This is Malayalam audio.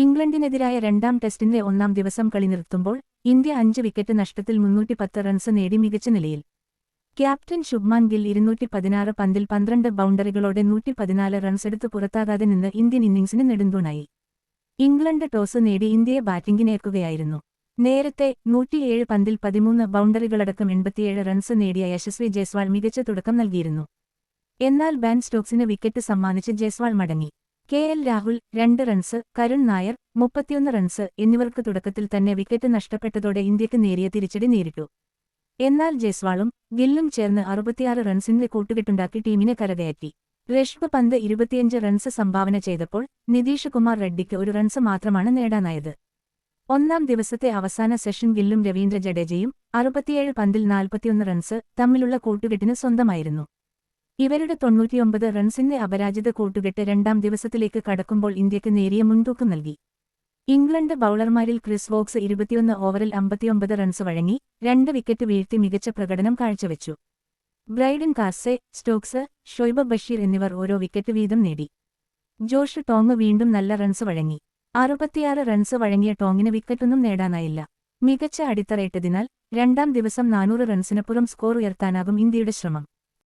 ഇംഗ്ലണ്ടിനെതിരായ രണ്ടാം ടെസ്റ്റിന്റെ ഒന്നാം ദിവസം കളി നിർത്തുമ്പോൾ ഇന്ത്യ 5 വിക്കറ്റ് നഷ്ടത്തിൽ 310 റൺസ് നേടി മികച്ച നിലയിൽ. ക്യാപ്റ്റൻ ശുഭ്മാൻ ഗിൽ 216 പന്തിൽ 12 ബൗണ്ടറികളോടെ 114 റൺസെടുത്ത് പുറത്താകാതെ നിന്ന് ഇന്ത്യൻ ഇന്നിംഗ്സിന് നെടുന്തൂണായി. ഇംഗ്ലണ്ട് ടോസ് നേടി ഇന്ത്യയെ ബാറ്റിംഗിനേൽക്കുകയായിരുന്നു. നേരത്തെ 107 പന്തിൽ 13 ബൗണ്ടറികളടക്കം 87 റൺസ് നേടിയ യശസ്വി ജയ്സ്വാൾ മികച്ച തുടക്കം നൽകിയിരുന്നു. എന്നാൽ ബാൻ സ്റ്റോക്സിന് വിക്കറ്റ് സമ്മാനിച്ച് ജയ്സ്വാൾ മടങ്ങി. കെ.എൽ. രാഹുൽ 2 റൺസ്, കരുൺ നായർ 31 റൺസ് എന്നിവർക്ക് തുടക്കത്തിൽ തന്നെ വിക്കറ്റ് നഷ്ടപ്പെട്ടതോടെ ഇന്ത്യക്ക് നേരിയ തിരിച്ചടി നേരിട്ടു. എന്നാൽ ജയ്സ്വാളും ഗില്ലും ചേർന്ന് 66 റൺസിന്റെ കൂട്ടുകെട്ടുണ്ടാക്കി ടീമിനെ കരകയറ്റി. ഋഷഭ് പന്ത് 25 റൺസ് സംഭാവന ചെയ്തപ്പോൾ നിതീഷ് കുമാർ റെഡ്ഡിക്ക് 1 റൺസ് മാത്രമാണ് നേടാനായത്. ഒന്നാം ദിവസത്തെ അവസാന സെഷൻ ഗില്ലും രവീന്ദ്ര ജഡേജയും 67 പന്തിൽ 41 റൺസ് തമ്മിലുള്ള കൂട്ടുകെട്ടിന് സ്വന്തമായിരുന്നു. ഇവരുടെ 99 റൺസിന്റെ അപരാജിത കൂട്ടുകെട്ട് രണ്ടാം ദിവസത്തിലേക്ക് കടക്കുമ്പോൾ ഇന്ത്യക്ക് നേരിയ മുൻതൂക്കം നൽകി. ഇംഗ്ലണ്ട് ബൌളർമാരിൽ ക്രിസ് വോക്സ് 21 ഓവറിൽ 59 റൺസ് വഴങ്ങി 2 വിക്കറ്റ് വീഴ്ത്തി മികച്ച പ്രകടനം കാഴ്ചവെച്ചു. ബ്രൈഡൻ കാർസെ, സ്റ്റോക്സ്, ഷൊയ്ബ് ബഷീർ എന്നിവർ ഓരോ വിക്കറ്റ് വീതം നേടി. ജോഷ് ടോങ് വീണ്ടും നല്ല റൺസ് വഴങ്ങി. 66 റൺസ് വഴങ്ങിയ ടോങ്ങിന് വിക്കറ്റൊന്നും നേടാനായില്ല. മികച്ച അടിത്തറയിട്ടതിനാൽ രണ്ടാം ദിവസം 400 റൺസിനപ്പുറം സ്കോർ ഉയർത്താനാകും ഇന്ത്യയുടെ ശ്രമം.